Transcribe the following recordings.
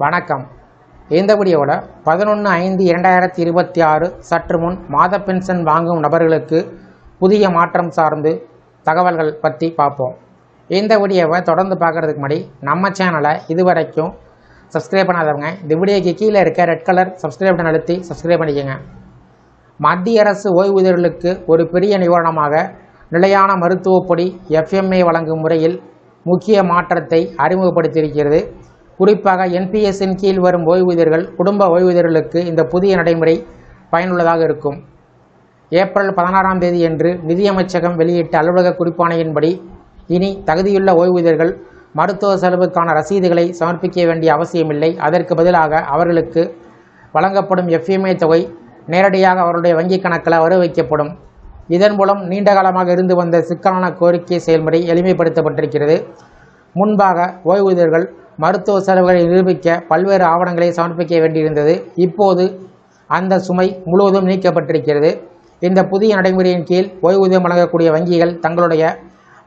வணக்கம். இந்த வீடியோவில் 11/5/2026 சற்று முன் மாத பென்ஷன் வாங்கும் நபர்களுக்கு புதிய மாற்றம் சார்ந்து தகவல்கள் பற்றி பார்ப்போம். இந்த வீடியோவை தொடர்ந்து பார்க்குறதுக்கு முன்னாடி நம்ம சேனலை இதுவரைக்கும் சப்ஸ்கிரைப் பண்ணாதவங்க இந்த வீடியோக்கு கீழே இருக்க ரெட் கலர் சப்ஸ்கிரைப் பட்டன் அழுத்தி சப்ஸ்கிரைப் பண்ணிக்கோங்க. மத்திய அரசு ஓய்வூதியர்களுக்கு ஒரு பெரிய நிவாரணமாக நிலையான மருத்துவப்படி FMA வழங்கும் முறையில் முக்கிய மாற்றத்தை அறிமுகப்படுத்தியிருக்கிறது. குறிப்பாக NPS-இன் கீழ் வரும் ஓய்வூதியர்கள், குடும்ப ஓய்வூதியர்களுக்கு இந்த புதிய நடைமுறை பயனுள்ளதாக இருக்கும். ஏப்ரல் 16ஆம் தேதியன்று நிதியமைச்சகம் வெளியிட்ட அலுவலக குறிப்பாணையின்படி இனி தகுதியுள்ள ஓய்வூதியர்கள் மருத்துவ செலவுக்கான ரசீதுகளை சமர்ப்பிக்க வேண்டிய அவசியமில்லை. அதற்கு பதிலாக அவர்களுக்கு வழங்கப்படும் FMA தொகை நேரடியாக அவருடைய வங்கிக் கணக்கில் வரவு வைக்கப்படும். இதன் மூலம் நீண்டகாலமாக இருந்து வந்த சிக்கலான கோரிக்கை செயல்முறை எளிமைப்படுத்தப்பட்டிருக்கிறது. முன்பாக ஓய்வூதியர்கள் மருத்துவ செலவுகளை நிரூபிக்க பல்வேறு ஆவணங்களை சமர்ப்பிக்க வேண்டியிருந்தது. இப்போது அந்த சுமை முழுவதும் நீக்கப்பட்டிருக்கிறது. இந்த புதிய நடைமுறையின் கீழ் ஓய்வூதியம் வழங்கக்கூடிய வங்கிகள் தங்களுடைய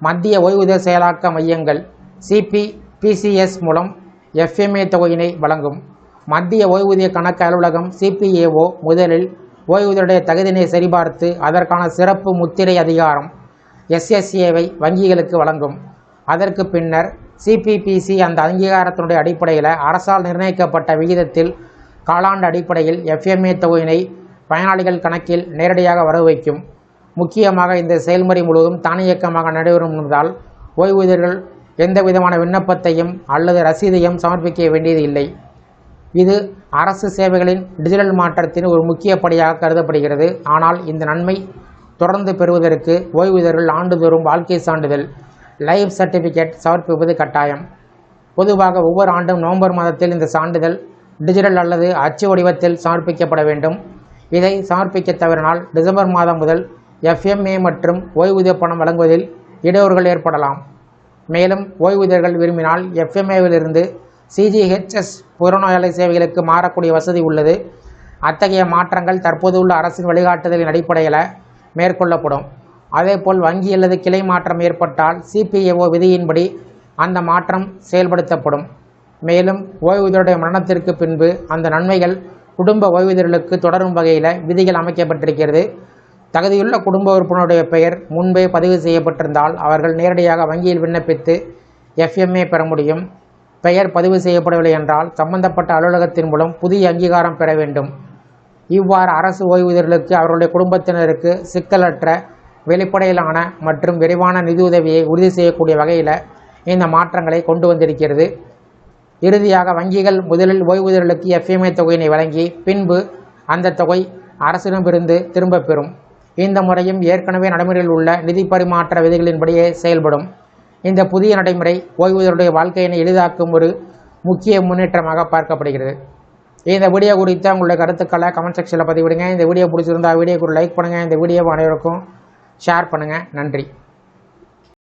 மத்திய ஓய்வூதிய செயலாக்க மையங்கள் CPPCS மூலம் FMA தொகையினை வழங்கும். மத்திய ஓய்வூதிய கணக்கு அலுவலகம் CPAO முதலில் ஓய்வூதியருடைய தகுதியினை சரிபார்த்து அதற்கான சிறப்பு முத்திரை அதிகாரம் SSAவை வங்கிகளுக்கு வழங்கும். அதற்கு பின்னர் CPPC அந்த அங்கீகாரத்தினுடைய அடிப்படையில் அரசால் நிர்ணயிக்கப்பட்ட விகிதத்தில் காலாண்டு அடிப்படையில் FMA தொகையினை பயனாளிகள் கணக்கில் நேரடியாக வரவு வைக்கும். முக்கியமாக இந்த செயல்முறை முழுவதும் தானியக்கமாக நடைபெறும் என்பதால் ஓய்வூதியர்கள் எந்த விதமான விண்ணப்பத்தையும் அல்லது ரசீதையும் சமர்ப்பிக்க வேண்டியது இல்லை. இது அரசு சேவைகளின் டிஜிட்டல் மாற்றத்தின் ஒரு முக்கிய படியாக கருதப்படுகிறது. ஆனால் இந்த நன்மை தொடர்ந்து பெறுவதற்கு ஓய்வூதியர்கள் ஆண்டுதோறும் வாழ்க்கை சான்றிதழ் லைஃப் சர்டிஃபிகேட் சமர்ப்பிப்பது கட்டாயம். பொதுவாக ஒவ்வொரு ஆண்டும் நவம்பர் மாதத்தில் இந்த சான்றிதழ் டிஜிட்டல் அல்லது அச்சு வடிவத்தில் சமர்ப்பிக்கப்பட வேண்டும். இதை சமர்ப்பிக்க தவறினால் டிசம்பர் மாதம் முதல் FMA மற்றும் ஓய்வூதிய பணம் வழங்குவதில் இடையூறுகள் ஏற்படலாம். மேலும் ஓய்வூதியர்கள் விரும்பினால் FMAவிலிருந்து CGHS புறநோயாளி சேவைகளுக்கு மாறக்கூடிய வசதி உள்ளது. அத்தகைய மாற்றங்கள் தற்போது உள்ள அரசின் வழிகாட்டுதலின் அடிப்படையில் மேற்கொள்ளப்படும். அதேபோல் வங்கி அல்லது கிளை மாற்றம் ஏற்பட்டால் CPAO விதியின்படி அந்த மாற்றம் செயல்படுத்தப்படும். மேலும் ஓய்வூதியருடைய மரணத்திற்கு பின்பு அந்த நன்மைகள் குடும்ப ஓய்வூதியர்களுக்கு தொடரும் வகையில் விதிகள் அமைக்கப்பட்டிருக்கிறது. தகுதியுள்ள குடும்ப உறுப்பினருடைய பெயர் முன்பே பதிவு செய்யப்பட்டிருந்தால் அவர்கள் நேரடியாக வங்கியில் விண்ணப்பித்து FMA பெற முடியும். பெயர் பதிவு செய்யப்படவில்லை என்றால் சம்பந்தப்பட்ட அலுவலகத்தின் மூலம் புதிய அங்கீகாரம் பெற வேண்டும். இவ்வாறு அரசு ஓய்வூதியர்களுக்கு அவர்களுடைய குடும்பத்தினருக்கு சிக்கலற்ற, வெளிப்படையிலான மற்றும் விரைவான நிதியுதவியை உறுதி செய்யக்கூடிய வகையில் இந்த மாற்றங்களை கொண்டு வந்திருக்கிறது. இறுதியாக வங்கிகள் முதலில் ஓய்வூதியர்களுக்கு FMA தொகையினை வழங்கி பின்பு அந்த தொகை அரசிடமிருந்து திரும்பப் பெறும். இந்த முறையும் ஏற்கனவே நடைமுறையில் உள்ள நிதி பரிமாற்ற விதிகளின்படியே செயல்படும். இந்த புதிய நடைமுறை ஓய்வூதியருடைய வாழ்க்கையினை எளிதாக்கும் ஒரு முக்கிய முன்னேற்றமாக பார்க்கப்படுகிறது. இந்த வீடியோ குறித்த உங்களுடைய கருத்துக்களை கமெண்ட் செக்ஷனில் பதிவிடுங்க. இந்த வீடியோ பிடிச்சிருந்தால் வீடியோக்கு ஒரு லைக் பண்ணுங்கள். இந்த வீடியோவை அனைவருக்கும் ஷேர் பண்ணுங்கள். நன்றி.